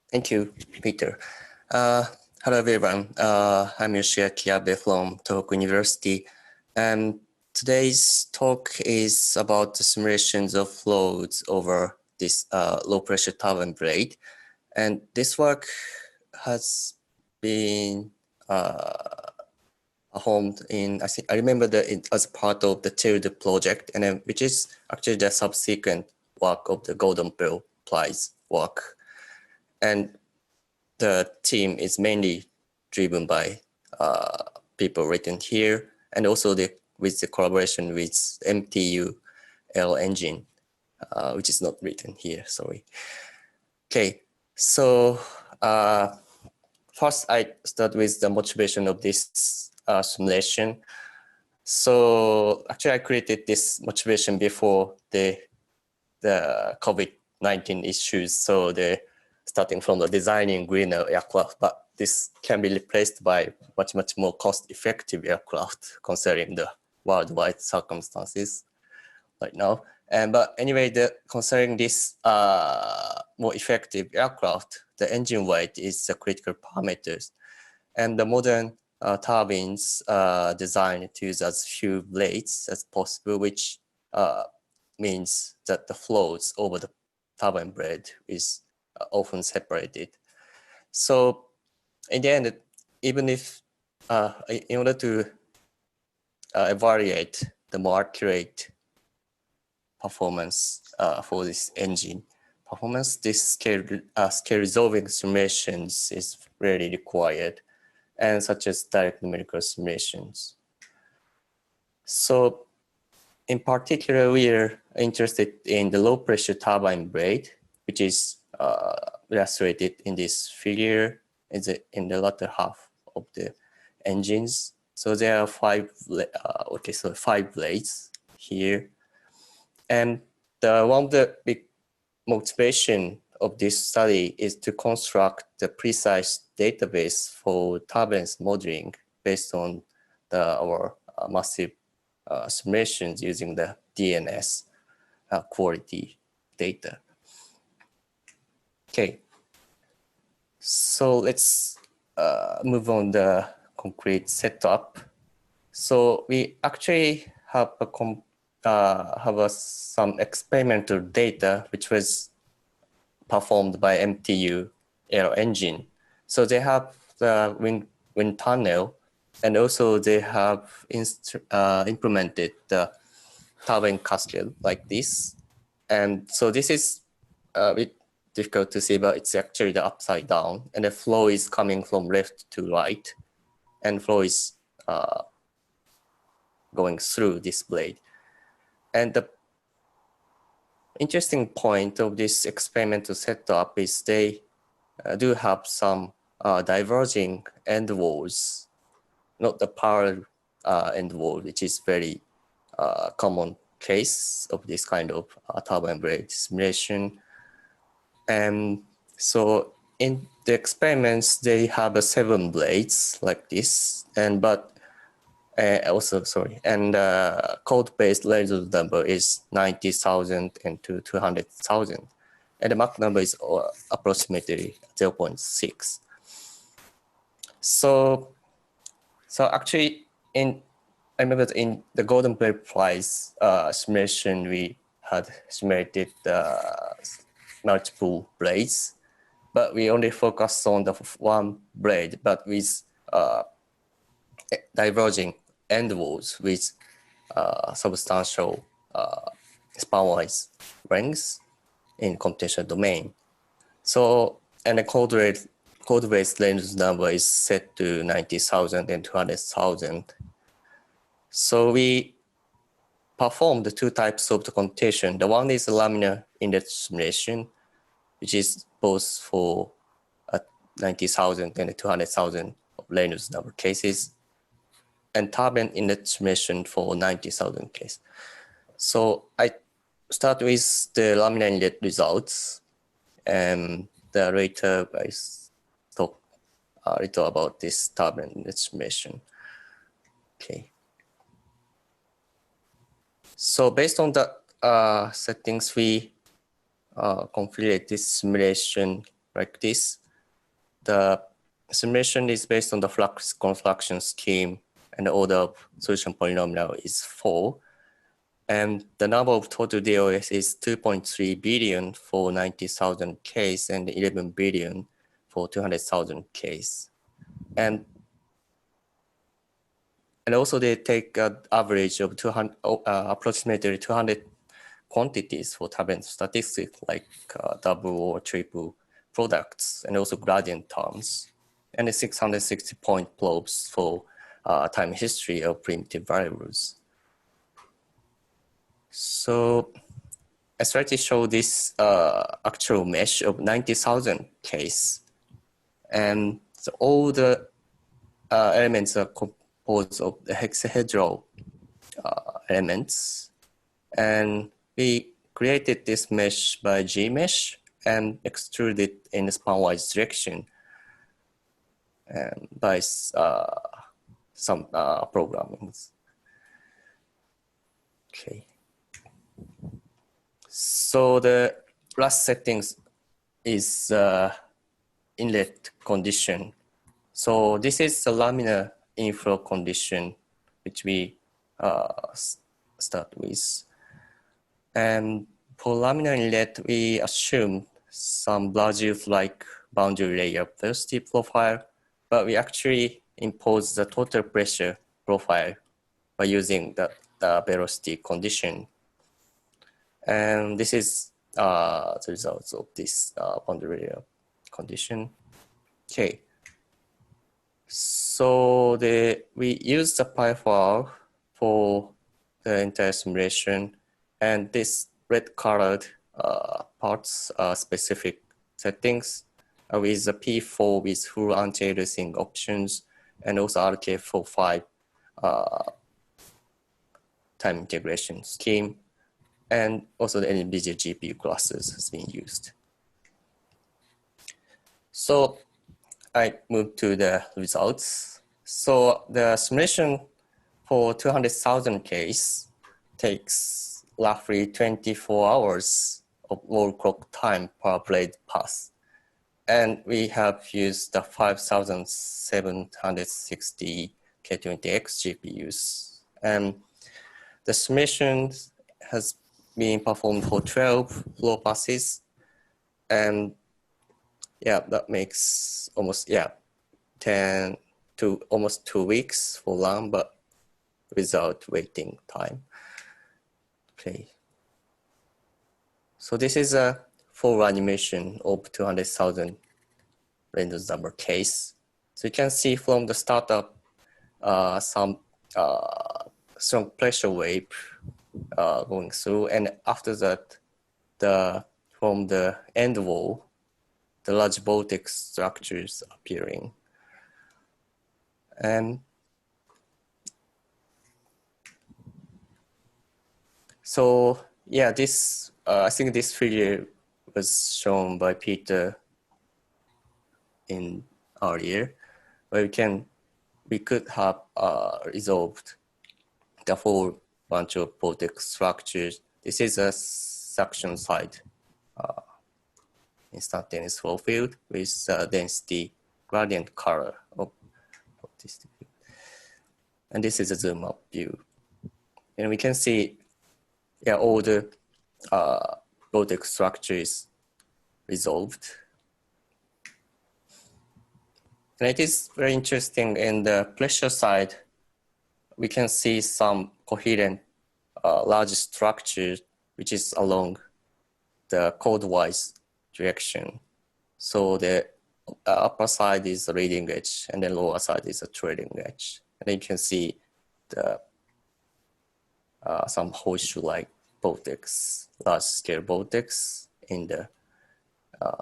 Thank you, Peter. Hello, everyone. I'm Yoshiaki from Tohoku University. And today's talk is about the simulations of flows over this low-pressure turbine blade. And this work has been performed in, I remember that it as part of the TILD project, and then, which is actually the subsequent work of the Golden Bell Prize work. And the team is mainly driven by people written here, and also with the collaboration with MTU L engine, which is not written here, sorry. Okay, so first I start with the motivation of this simulation. So actually I created this motivation before the COVID-19 issues. So starting from the designing greener aircraft, but this can be replaced by much more cost-effective aircraft considering the worldwide circumstances right now. But anyway, considering this more effective aircraft, the engine weight is the critical parameters, and the modern turbines designed to use as few blades as possible, which means that the flows over the turbine blade is often separated. So in the end, even if in order to evaluate the more accurate performance for this engine performance, this scale resolving simulations is really required, and such as direct numerical simulations. So in particular, we are interested in the low pressure turbine blade, which is illustrated in this figure in the latter half of the engines. So there are five blades here. And one of the big motivation of this study is to construct the precise database for turbines modeling based on our massive simulations using the DNS quality data. Okay, so let's move on the concrete setup. So we actually have some experimental data which was performed by MTU Aero Engine. So they have the wind tunnel, and also they have implemented the turbine cascade like this. And so this is a bit difficult to see, but it's actually the upside down, and the flow is coming from left to right, and flow is going through this blade. And the interesting point of this experimental setup is they do have some diverging end walls, not the parallel end wall, which is very common case of this kind of turbine blade simulation. And so in the experiments, they have 7 blades like this, and code-based Reynolds number is 90,000 and 200,000, and the Mach number is approximately 0.6. So actually, I remember in the Golden Bell Prize simulation, we had simulated multiple blades, but we only focused on the one blade, but with diverging end walls with substantial span-wise rings in computational domain. So, and the code-based Reynolds number is set to 90,000 and 200,000. So we performed the 2 types of the computation. The one is the laminar inlet simulation, which is both for 90,000 and 200,000 of Reynolds number cases, and turbine inlet simulation for 90,000 case. So I start with the laminar inlet results, and later I talk a little about this turbine inlet simulation. Okay. So based on the settings, we configure this simulation like this. The simulation is based on the flux construction scheme, and the order of solution polynomial is 4. And the number of total DOS is 2.3 billion for 90,000 case and 11 billion for 200,000 case. And also they take an average of approximately 200 quantities for turbine statistics, like double or triple products, and also gradient terms, and 660 point probes for time history of primitive variables. So I try to show this actual mesh of 90,000 case, and so all the elements are composed of the hexahedral elements, and we created this mesh by Gmesh and extruded in the span-wise direction and by some programming. Okay. So the last settings is inlet condition. So this is the laminar inflow condition, which we start with. And for laminar inlet, we assume some Brazil-like boundary layer velocity profile, but we actually impose the total pressure profile by using the velocity condition. And this is the results of this boundary layer condition. Okay. So we use the PyFR for the entire simulation, and this red colored parts are specific settings with the P4 with full anti-aliasing options, and also RK45 time integration scheme, and also the NVIDIA GPU classes has been used. So I move to the results. So the simulation for 200,000 case takes roughly 24 hours of wall clock time per blade pass. And we have used the 5,760 K20X GPUs. And the simulation has been performed for 12 flow passes. And yeah, that makes almost 10 to almost 2 weeks for run, but without waiting time. Okay. So this is a full animation of 200,000 random number case. So you can see from the startup some strong pressure wave going through, and after that, from the end wall, the large Baltic structures appearing. And so, yeah, this I think this figure was shown by Peter in earlier, where we could have resolved the whole bunch of Baltic structures. This is a suction side instantaneous flow field with density gradient color of this. And this is a zoom up view. And we can see all the Baltic structures resolved. And it is very interesting in the pressure side, we can see some coherent large structure which is along the code-wise direction. So the upper side is the leading edge, and the lower side is the trailing edge. And you can see the some horseshoe-like Baltics, large-scale Baltics in the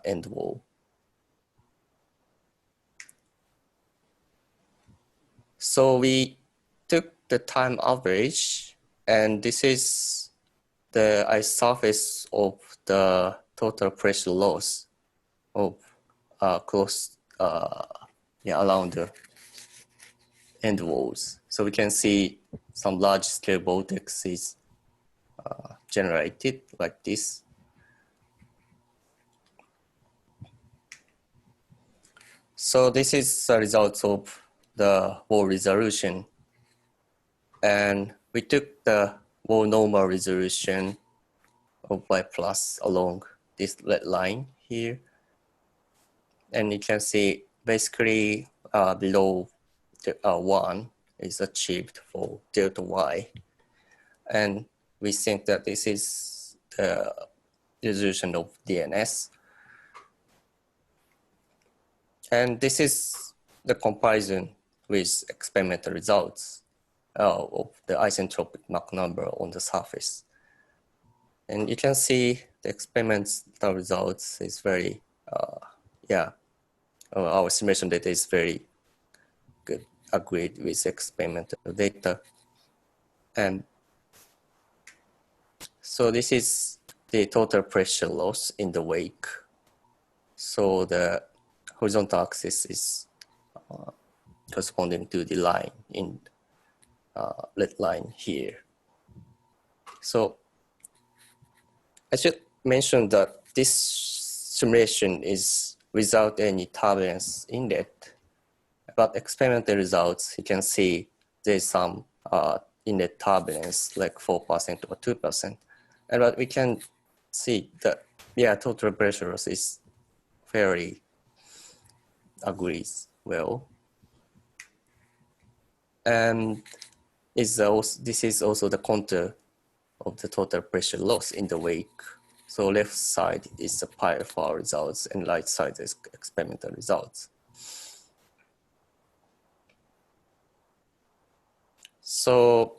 end wall. So we took the time average, and this is the ice surface of the total pressure loss of close around the end walls. So we can see some large scale Baltics is generated like this. So this is the result of the wall resolution. And we took the wall normal resolution of y plus along this red line here. And you can see basically below the, 1 is achieved for delta y. And we think that this is the resolution of DNS. And this is the comparison with experimental results of the isentropic Mach number on the surface. And you can see the experimental results is very, our simulation data is very good, agreed with experimental data. And so this is the total pressure loss in the wake. So the horizontal axis is corresponding to the line in red line here. So I should mention that this simulation is without any turbulence inlet, but experimental results, you can see there's some inlet turbulence, like 4% or 2%. And what we can see that, total pressure loss is very agrees well. And this is also the contour of the total pressure loss in the wake. So left side is the PyFR results and right side is experimental results. So,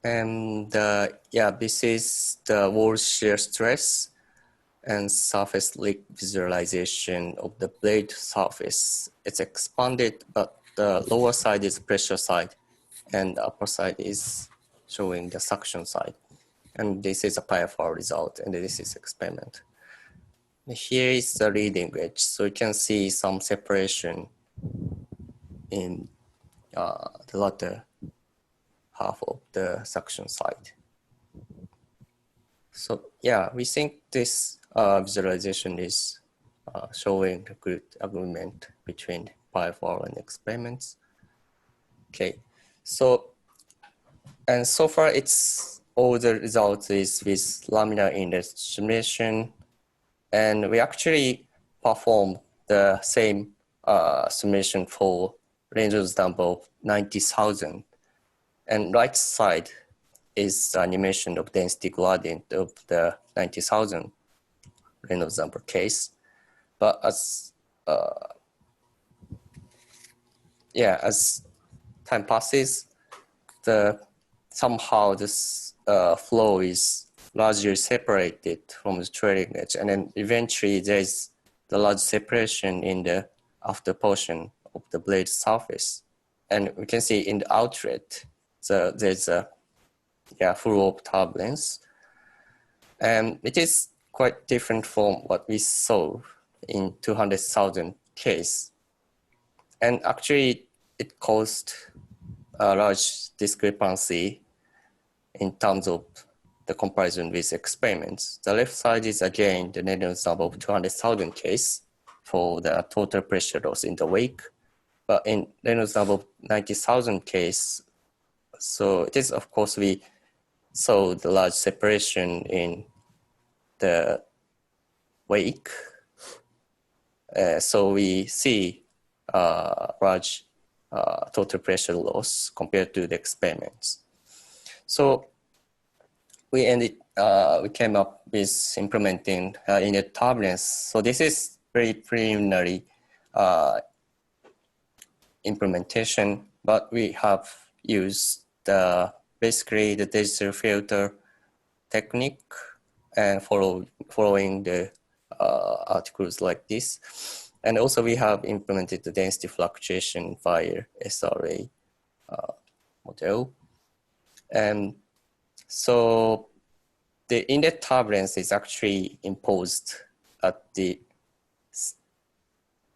and this is the wall shear stress and surface leak visualization of the blade surface. It's expanded, but the lower side is pressure side and the upper side is showing the suction side. And this is a PyFR result, and this is experiment. Here is the leading edge, so you can see some separation in the latter half of the suction side. So we think this visualization is showing a good agreement between PyFR and experiments. Okay, so and so far it's all the results is with laminar inlet simulation, and we actually performed the same simulation for Reynolds number of 90,000. And right side is the animation of density gradient of the 90,000 Reynolds number case. But as as time passes, somehow this flow is largely separated from the trailing edge, and then eventually there's the large separation in the after portion of the blade surface, and we can see in the outlet there's a full of turbulence, and it is quite different from what we saw in 200,000 case, and actually it caused a large discrepancy in terms of the comparison with experiments. The left side is again the Reynolds number of 200,000 case for the total pressure loss in the wake, but in Reynolds number of 90,000 case, so it is, of course, we saw the large separation in the wake. So we see large total pressure loss compared to the experiments. So we came up with implementing inlet turbulence. So this is very preliminary implementation, but we have used basically the digital filter technique and following the articles like this. And also we have implemented the density fluctuation via SRA model. And so the inlet turbulence is actually imposed at the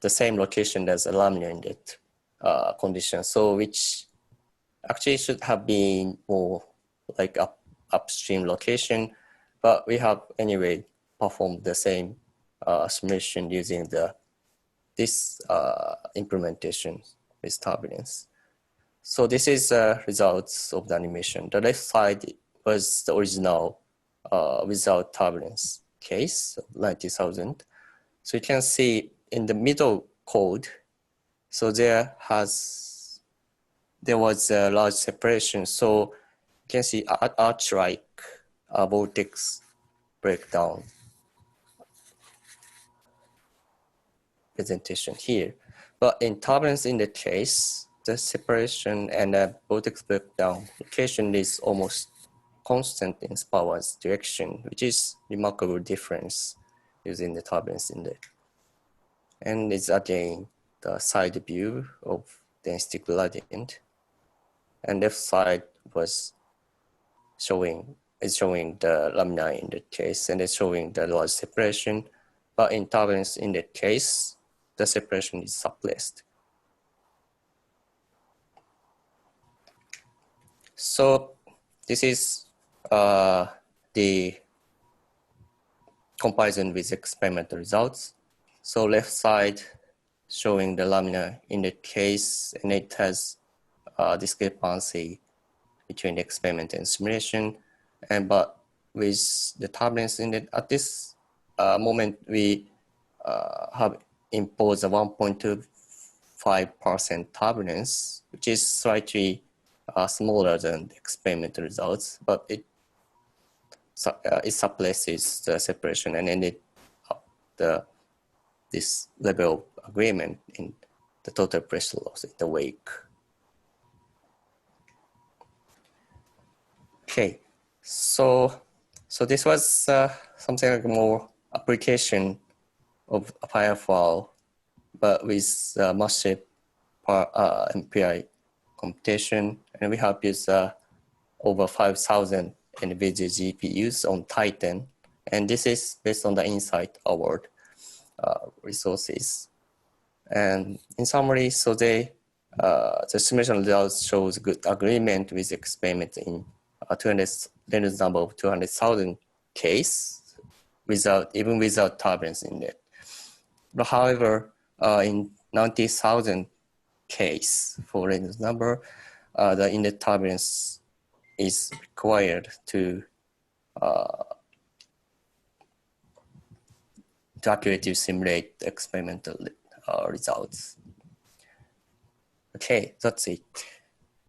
same location as a laminar inlet condition. So which actually should have been more like upstream location, but we have anyway performed the same simulation using this implementation with turbulence. So this is the results of the animation. The left side was the original without turbulence case, 90,000. So you can see in the middle code, so there was a large separation. So you can see arch-like vortex breakdown presentation here. But in turbulence in the case, the separation and the vortex breakdown location is almost constant in power's direction, which is remarkable difference using the turbulence inlet. And it's again the side view of density gradient. And left side was showing the lamina in that case, and it's showing the large separation. But in turbulence in that case, the separation is suppressed. So this is the comparison with experimental results. So left side showing the lamina in that case, and it has discrepancy between the experiment and simulation. But with the turbulence in it, at this moment, we have imposed a 1.25% turbulence, which is slightly smaller than the experimental results, but it suppresses the separation and ended up this level of agreement in the total pressure loss in the wake. Okay, so this was something like more application of PyFR, but with massive MPI computation, and we have used over 5,000 NVIDIA GPUs on Titan, and this is based on the Insight Award resources. And in summary, so the simulation results shows good agreement with experiment in Reynolds number of 200,000 case even without turbulence in it. But however, in 90,000 case for Reynolds number, the inlet turbulence is required to accurately simulate experimental results. Okay, that's it.